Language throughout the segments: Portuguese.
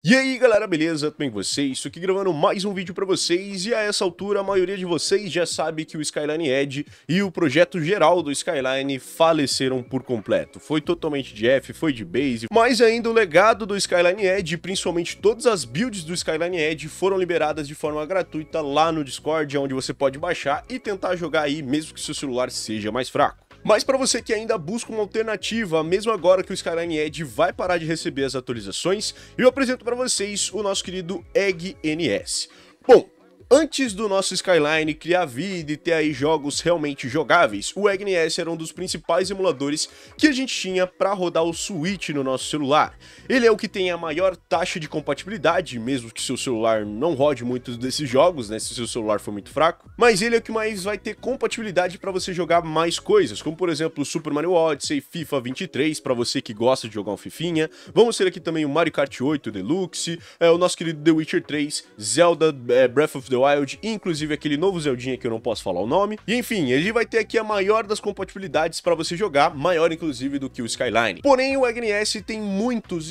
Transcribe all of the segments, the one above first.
E aí galera, beleza? Tudo bem com vocês? Estou aqui gravando mais um vídeo pra vocês e a essa altura a maioria de vocês já sabe que o Skyline Edge e o projeto geral do Skyline faleceram por completo. Foi totalmente de F, foi de base, mas ainda o legado do Skyline Edge, principalmente todas as builds do Skyline Edge foram liberadas de forma gratuita lá no Discord, onde você pode baixar e tentar jogar aí mesmo que seu celular seja mais fraco. Mas para você que ainda busca uma alternativa, mesmo agora que o Skyline Edge vai parar de receber as atualizações, eu apresento para vocês o nosso querido EggNS. Bom, antes do nosso Skyline criar vida e ter aí jogos realmente jogáveis, o EggNS era um dos principais emuladores que a gente tinha para rodar o Switch no nosso celular. Ele é o que tem a maior taxa de compatibilidade, mesmo que seu celular não rode muitos desses jogos, né, se seu celular for muito fraco, mas ele é o que mais vai ter compatibilidade para você jogar mais coisas, como por exemplo o Super Mario Odyssey, FIFA 23, para você que gosta de jogar um fifinha. Vamos ter aqui também o Mario Kart 8 Deluxe, o nosso querido The Witcher 3, Zelda Breath of the Wild, inclusive aquele novo Zeldinha que eu não posso falar o nome. E enfim, ele vai ter aqui a maior das compatibilidades para você jogar, maior inclusive do que o Skyline. Porém, o EggNS tem muitos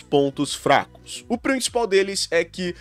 pontos fracos. O principal deles é que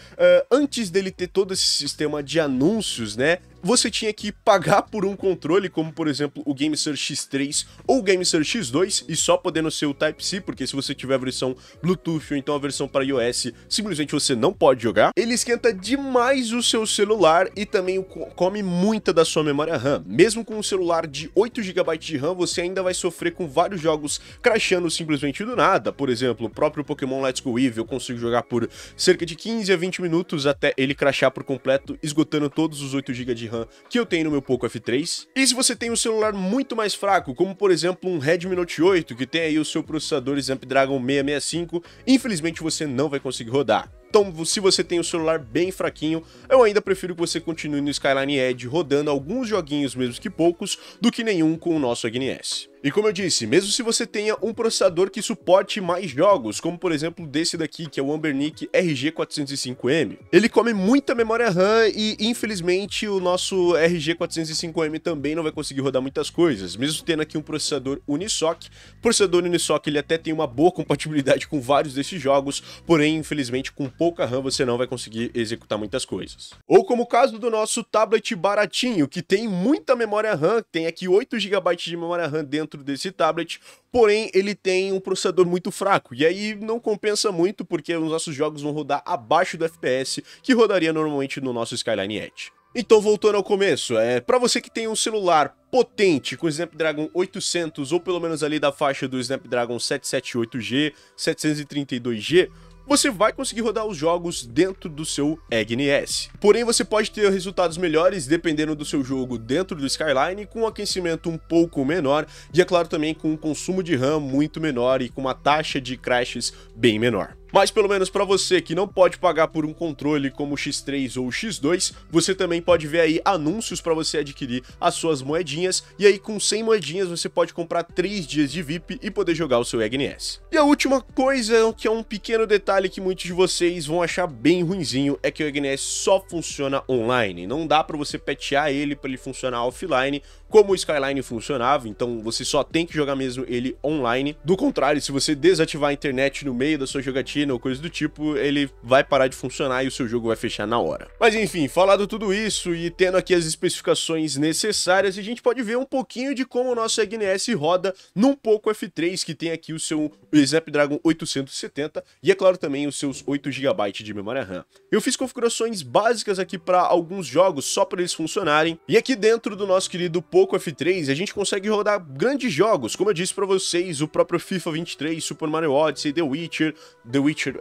antes dele ter todo esse sistema de anúncios, né, você tinha que pagar por um controle, como por exemplo o GameSir X3 ou o GameSir X2, e só podendo ser o Type-C, porque se você tiver a versão Bluetooth ou então a versão para iOS, simplesmente você não pode jogar. Ele esquenta demais o seu celular e também come muita da sua memória RAM. Mesmo com um celular de 8 GB de RAM, você ainda vai sofrer com vários jogos crashando simplesmente do nada. Por exemplo, o próprio Pokémon Let's Go Eevee eu consigo jogar por cerca de 15 a 20 minutos até ele crashar por completo, esgotando todos os 8 GB de RAM que eu tenho no meu Poco F3. E se você tem um celular muito mais fraco, como por exemplo um Redmi Note 8, que tem aí o seu processador Snapdragon 665, infelizmente você não vai conseguir rodar. Então, se você tem um celular bem fraquinho, eu ainda prefiro que você continue no Skyline Edge rodando alguns joguinhos, mesmo que poucos, do que nenhum com o nosso EggNS. E como eu disse, mesmo se você tenha um processador que suporte mais jogos, como por exemplo desse daqui, que é o Anbernic RG405M, ele come muita memória RAM e infelizmente o nosso RG405M também não vai conseguir rodar muitas coisas, mesmo tendo aqui um processador Unisoc. O processador Unisoc ele até tem uma boa compatibilidade com vários desses jogos, porém infelizmente com pouca RAM você não vai conseguir executar muitas coisas. Ou como o caso do nosso tablet baratinho, que tem muita memória RAM, tem aqui 8 GB de memória RAM dentro desse tablet, porém ele tem um processador muito fraco, e aí não compensa muito porque os nossos jogos vão rodar abaixo do FPS que rodaria normalmente no nosso Skyline Edge. Então, voltando ao começo, para você que tem um celular potente com Snapdragon 800 ou pelo menos ali da faixa do Snapdragon 778G, 732G, você vai conseguir rodar os jogos dentro do seu EggNS. Porém, você pode ter resultados melhores dependendo do seu jogo dentro do Skyline, com um aquecimento um pouco menor e, é claro, também com um consumo de RAM muito menor e com uma taxa de crashes bem menor. Mas pelo menos para você que não pode pagar por um controle como o X3 ou o X2, você também pode ver aí anúncios para você adquirir as suas moedinhas, e aí com 100 moedinhas você pode comprar 3 dias de VIP e poder jogar o seu EggNS. E a última coisa, que é um pequeno detalhe que muitos de vocês vão achar bem ruinzinho, é que o EggNS só funciona online. Não dá para você patchar ele para ele funcionar offline, como o Skyline funcionava, então você só tem que jogar mesmo ele online. Do contrário, se você desativar a internet no meio da sua jogatina ou coisa do tipo, ele vai parar de funcionar e o seu jogo vai fechar na hora. Mas enfim, falado tudo isso e tendo aqui as especificações necessárias, a gente pode ver um pouquinho de como o nosso EggNS roda num Poco F3, que tem aqui o seu Snapdragon 870 e, é claro, também os seus 8 GB de memória RAM. Eu fiz configurações básicas aqui para alguns jogos só para eles funcionarem, e aqui dentro do nosso querido Poco F3 a gente consegue rodar grandes jogos, como eu disse para vocês, o próprio FIFA 23, Super Mario Odyssey, The Witcher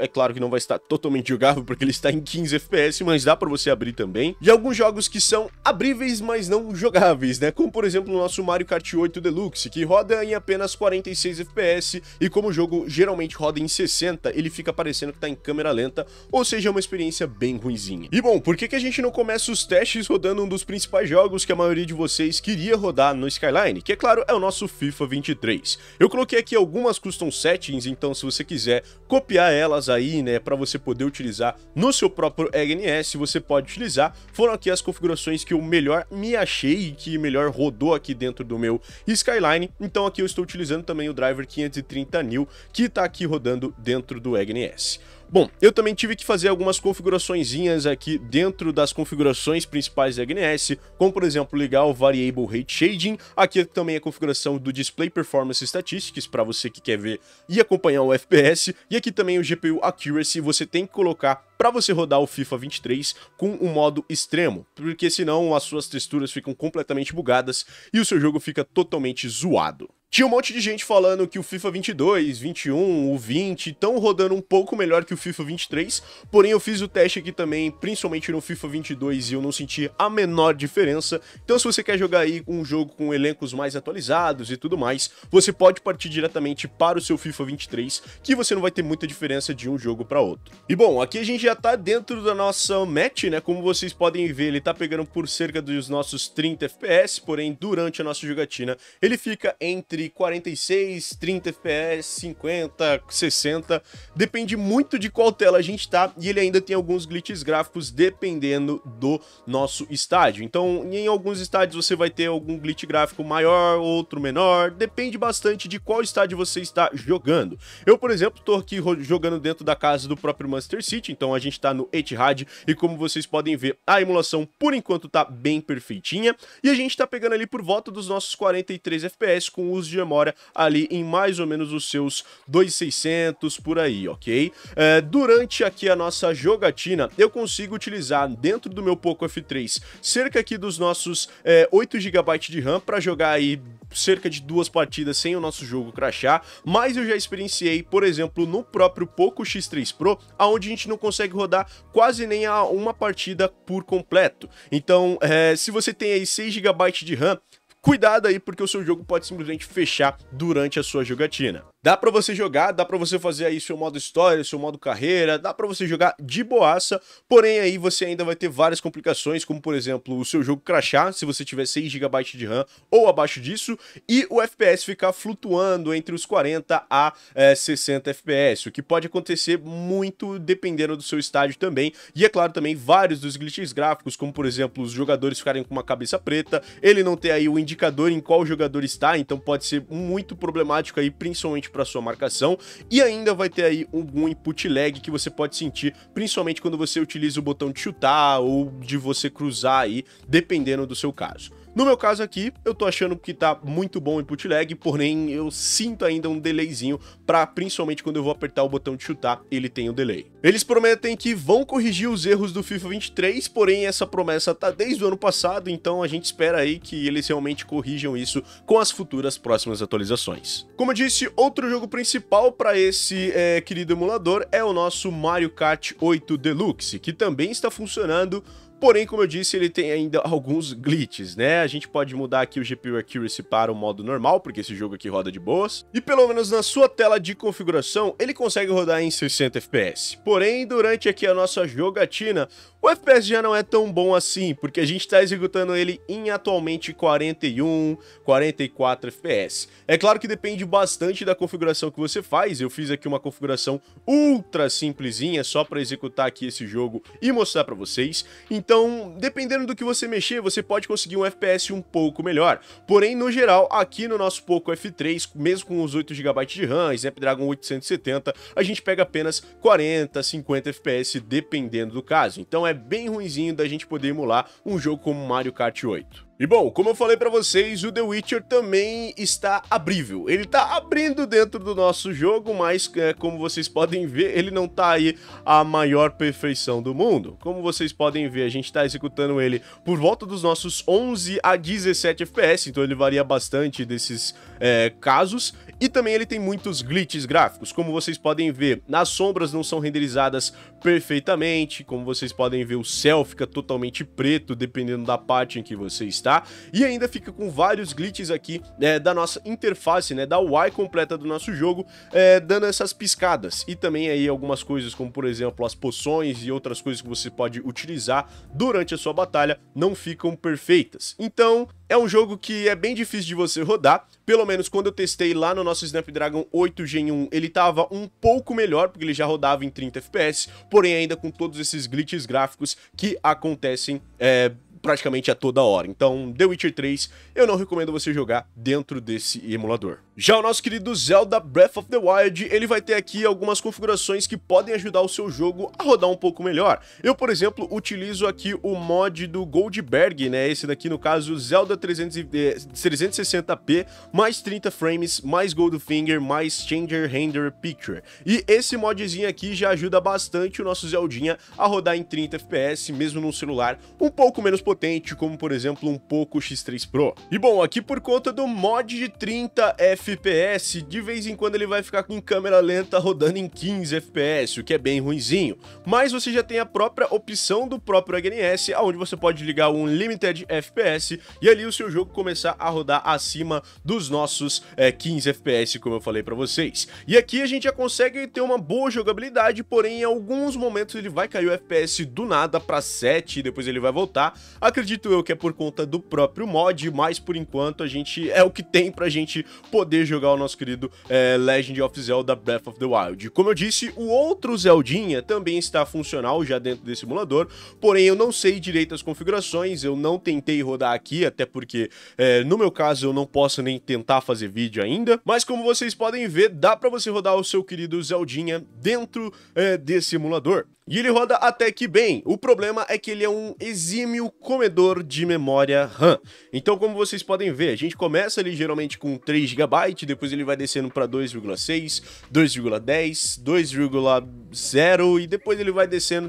é claro que não vai estar totalmente jogável porque ele está em 15 FPS, mas dá para você abrir também. E alguns jogos que são abríveis, mas não jogáveis, né? Como por exemplo o nosso Mario Kart 8 Deluxe, que roda em apenas 46 FPS, e como o jogo geralmente roda em 60, ele fica parecendo que tá em câmera lenta, ou seja, é uma experiência bem ruinzinha. E bom, por que a gente não começa os testes rodando um dos principais jogos que a maioria de vocês queria iria rodar no Skyline, que é claro, é o nosso FIFA 23. Eu coloquei aqui algumas custom settings, então se você quiser copiar elas aí, né, para você poder utilizar no seu próprio EGNS, você pode utilizar. Foram aqui as configurações que eu melhor me achei e que melhor rodou aqui dentro do meu Skyline. Então aqui eu estou utilizando também o driver 530 New, que está aqui rodando dentro do EGNS. Bom, eu também tive que fazer algumas configuraçõezinhas aqui dentro das configurações principais da EGNS, como por exemplo ligar o Variable Rate Shading, aqui também a configuração do Display Performance Statistics para você que quer ver e acompanhar o FPS, e aqui também o GPU Accuracy você tem que colocar para você rodar o FIFA 23 com o modo extremo, porque senão as suas texturas ficam completamente bugadas e o seu jogo fica totalmente zoado. Tinha um monte de gente falando que o FIFA 22, 21, o 20 estão rodando um pouco melhor que o FIFA 23, porém eu fiz o teste aqui também, principalmente no FIFA 22, e eu não senti a menor diferença. Então se você quer jogar aí um jogo com elencos mais atualizados e tudo mais, você pode partir diretamente para o seu FIFA 23, que você não vai ter muita diferença de um jogo para outro. E bom, aqui a gente já tá dentro da nossa match, né? Como vocês podem ver, ele tá pegando por cerca dos nossos 30 FPS, porém durante a nossa jogatina ele fica entre 46, 30 FPS, 50, 60, depende muito de qual tela a gente tá, e ele ainda tem alguns glitches gráficos dependendo do nosso estádio. Então, em alguns estádios você vai ter algum glitch gráfico maior, outro menor, depende bastante de qual estádio você está jogando. Eu, por exemplo, tô aqui jogando dentro da casa do próprio Manchester City, então a gente tá no Etihad, e como vocês podem ver, a emulação por enquanto tá bem perfeitinha, e a gente tá pegando ali por volta dos nossos 43 FPS com uso de memória ali em mais ou menos os seus 2600 por aí, ok? Durante aqui a nossa jogatina, eu consigo utilizar dentro do meu Poco F3 cerca aqui dos nossos 8 GB de RAM para jogar aí cerca de 2 partidas sem o nosso jogo crashar, mas eu já experienciei, por exemplo, no próprio Poco X3 Pro, onde a gente não consegue rodar quase nem uma partida por completo. Então, se você tem aí 6 GB de RAM, cuidado aí, porque o seu jogo pode simplesmente fechar durante a sua jogatina. Dá pra você jogar, dá pra você fazer aí seu modo história, seu modo carreira, dá pra você jogar de boaça, porém aí você ainda vai ter várias complicações, como por exemplo, o seu jogo crashar, se você tiver 6 GB de RAM ou abaixo disso, e o FPS ficar flutuando entre os 40 a 60 FPS, o que pode acontecer muito dependendo do seu estádio também, e é claro também vários dos glitches gráficos, como por exemplo, os jogadores ficarem com uma cabeça preta, ele não ter aí o indicador em qual jogador está, então pode ser muito problemático aí, principalmente para sua marcação, e ainda vai ter aí algum input lag que você pode sentir, principalmente quando você utiliza o botão de chutar ou de você cruzar aí, dependendo do seu caso. No meu caso aqui, eu tô achando que tá muito bom o input lag, porém eu sinto ainda um delayzinho principalmente quando eu vou apertar o botão de chutar, ele tem o delay. Eles prometem que vão corrigir os erros do FIFA 23, porém essa promessa tá desde o ano passado, então a gente espera aí que eles realmente corrijam isso com as futuras próximas atualizações. Como eu disse, outro jogo principal para esse querido emulador é o nosso Mario Kart 8 Deluxe, que também está funcionando. Porém, como eu disse, ele tem ainda alguns glitches, né? A gente pode mudar aqui o GPU Accuracy para o modo normal, porque esse jogo aqui roda de boas. E pelo menos na sua tela de configuração, ele consegue rodar em 60 FPS. Porém, durante aqui a nossa jogatina, o FPS já não é tão bom assim, porque a gente está executando ele em atualmente 41, 44 FPS. É claro que depende bastante da configuração que você faz. Eu fiz aqui uma configuração ultra simplesinha, só para executar aqui esse jogo e mostrar para vocês. Então, dependendo do que você mexer, você pode conseguir um FPS um pouco melhor. Porém, no geral, aqui no nosso Poco F3, mesmo com os 8 GB de RAM, Snapdragon 870, a gente pega apenas 40, 50 FPS, dependendo do caso. Então é bem ruinzinho da gente poder emular um jogo como Mario Kart 8. E bom, como eu falei pra vocês, o The Witcher também está abrível. Ele tá abrindo dentro do nosso jogo, mas como vocês podem ver, ele não tá aí a maior perfeição do mundo. Como vocês podem ver, a gente tá executando ele por volta dos nossos 11 a 17 FPS, então ele varia bastante desses casos. E também ele tem muitos glitches gráficos, como vocês podem ver, as sombras não são renderizadas perfeitamente, como vocês podem ver, o céu fica totalmente preto, dependendo da parte em que você está. rodar, e ainda fica com vários glitches aqui da nossa interface, né, da UI completa do nosso jogo, dando essas piscadas, e também aí algumas coisas como, por exemplo, as poções e outras coisas que você pode utilizar durante a sua batalha não ficam perfeitas. Então, é um jogo que é bem difícil de você rodar, pelo menos quando eu testei lá no nosso Snapdragon 8 Gen 1, ele tava um pouco melhor, porque ele já rodava em 30 FPS, porém ainda com todos esses glitches gráficos que acontecem praticamente a toda hora. Então, The Witcher 3, eu não recomendo você jogar dentro desse emulador. Já o nosso querido Zelda Breath of the Wild, ele vai ter aqui algumas configurações que podem ajudar o seu jogo a rodar um pouco melhor. Eu, por exemplo, utilizo aqui o mod do Goldberg, né, esse daqui no caso, Zelda 360p, mais 30 frames, mais Goldfinger, mais Changer Render Picture. E esse modzinho aqui já ajuda bastante o nosso Zeldinha a rodar em 30 FPS, mesmo num celular um pouco menos potente, como por exemplo um Poco X3 Pro. E bom, aqui por conta do mod de 30 FPS, de vez em quando ele vai ficar com câmera lenta rodando em 15 FPS, o que é bem ruinzinho. Mas você já tem a própria opção do próprio HNS, onde você pode ligar um Limited FPS e ali o seu jogo começar a rodar acima dos nossos 15 FPS, como eu falei pra vocês. E aqui a gente já consegue ter uma boa jogabilidade, porém em alguns momentos ele vai cair o FPS do nada pra 7 e depois ele vai voltar. Acredito eu que é por conta do próprio mod, mas por enquanto a gente é o que tem pra gente poder jogar o nosso querido Legend of Zelda Breath of the Wild. Como eu disse, o outro Zeldinha também está funcional já dentro desse emulador, porém eu não sei direito as configurações, eu não tentei rodar aqui, até porque no meu caso eu não posso nem tentar fazer vídeo ainda, mas como vocês podem ver, dá pra você rodar o seu querido Zeldinha dentro desse emulador. E ele roda até que bem. O problema é que ele é um exímio comedor de memória RAM. Então, como vocês podem ver, a gente começa ali geralmente com 3 GB, depois ele vai descendo para 2,6, 2,10, 2,0 e depois ele vai descendo,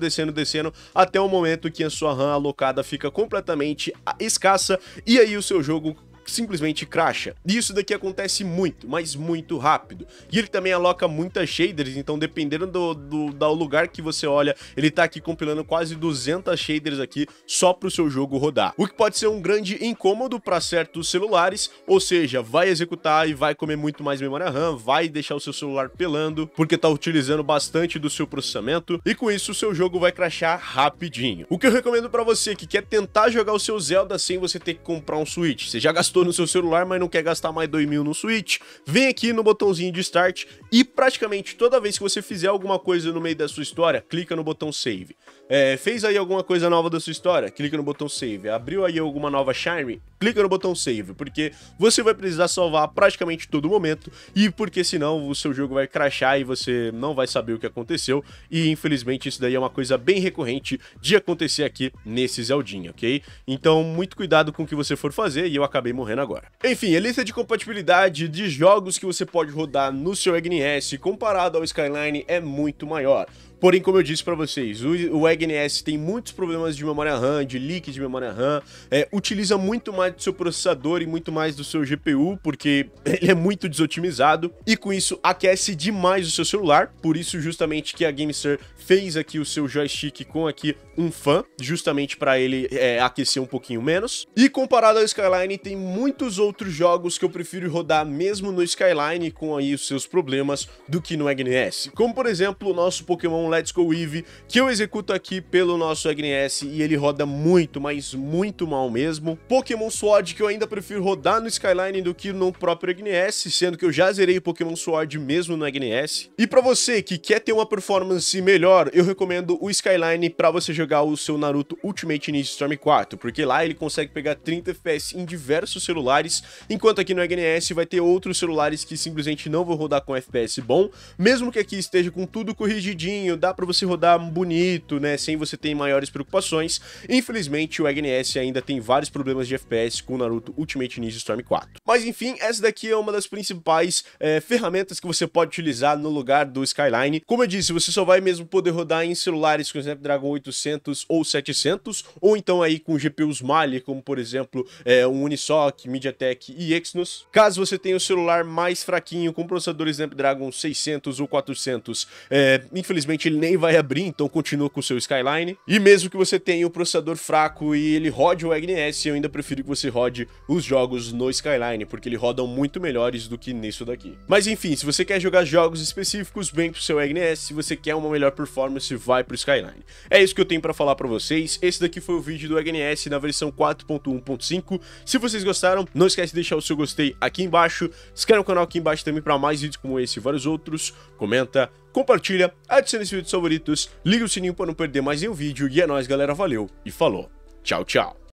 até o momento que a sua RAM alocada fica completamente escassa e aí o seu jogo simplesmente crasha. E isso daqui acontece muito, mas muito rápido. E ele também aloca muitas shaders, então dependendo do lugar que você olha, ele tá aqui compilando quase 200 shaders aqui só pro seu jogo rodar. O que pode ser um grande incômodo para certos celulares, ou seja, vai executar e vai comer muito mais memória RAM, vai deixar o seu celular pelando, porque tá utilizando bastante do seu processamento, e com isso o seu jogo vai crashar rapidinho. O que eu recomendo para você que quer tentar jogar o seu Zelda sem você ter que comprar um Switch, você já gastou no seu celular, mas não quer gastar mais 2.000 no Switch, vem aqui no botãozinho de Start e praticamente toda vez que você fizer alguma coisa no meio da sua história, clica no botão Save. Fez aí alguma coisa nova da sua história, clica no botão Save. Abriu aí alguma nova Shine, clica no botão Save, porque você vai precisar salvar praticamente todo momento e porque senão o seu jogo vai crashar e você não vai saber o que aconteceu e infelizmente isso daí é uma coisa bem recorrente de acontecer aqui nesse Zeldinha, ok? Então muito cuidado com o que você for fazer e eu acabei morrendo agora. Enfim, a lista de compatibilidade de jogos que você pode rodar no seu HNS comparado ao Skyline é muito maior. Porém, como eu disse pra vocês, o HNS tem muitos problemas de memória RAM, de leak de memória RAM, utiliza muito mais do seu processador e muito mais do seu GPU, porque ele é muito desotimizado, e com isso aquece demais o seu celular, por isso justamente que a GameSir fez aqui o seu joystick com aqui um fan, justamente para ele aquecer um pouquinho menos. E comparado ao Skyline, tem muitos outros jogos que eu prefiro rodar mesmo no Skyline com aí os seus problemas do que no HNS, como por exemplo o nosso Pokémon Let's Go Eevee, que eu executo aqui pelo nosso HNS e ele roda muito, mas muito mal mesmo. Pokémon Sword, que eu ainda prefiro rodar no Skyline do que no próprio HNS, sendo que eu já zerei Pokémon Sword mesmo no HNS. E pra você que quer ter uma performance melhor, eu recomendo o Skyline pra você jogar o seu Naruto Ultimate Ninja Storm 4, porque lá ele consegue pegar 30 FPS em diversos celulares, enquanto aqui no HNS vai ter outros celulares que simplesmente não vão rodar com FPS bom, mesmo que aqui esteja com tudo corrigidinho, dá pra você rodar bonito, né, sem você ter maiores preocupações. Infelizmente o HNS ainda tem vários problemas de FPS com o Naruto Ultimate Ninja Storm 4. Mas enfim, essa daqui é uma das principais ferramentas que você pode utilizar no lugar do Skyline. Como eu disse, você só vai mesmo poder rodar em celulares com Snapdragon 800 ou 700, ou então aí com GPUs Mali, como por exemplo um Unisoc, MediaTek e Exynos. Caso você tenha o celular mais fraquinho com processador Snapdragon 600 ou 400, infelizmente ele nem vai abrir, então continua com o seu Skyline. E mesmo que você tenha o processador fraco e ele rode o HNS, eu ainda prefiro que você rode os jogos no Skyline, porque eles rodam muito melhores do que nisso daqui. Mas enfim, se você quer jogar jogos específicos, vem pro seu EGNS. Se você quer uma melhor performance, vai pro Skyline. É isso que eu tenho pra falar pra vocês. Esse daqui foi o vídeo do EGNS na versão 4.1.5. Se vocês gostaram, não esquece de deixar o seu gostei aqui embaixo. Se inscreve no canal aqui embaixo também pra mais vídeos como esse e vários outros. Comenta, compartilha, adicione esse vídeo aos favoritos, liga o sininho pra não perder mais nenhum vídeo. E é nóis, galera. Valeu e falou. Tchau, tchau.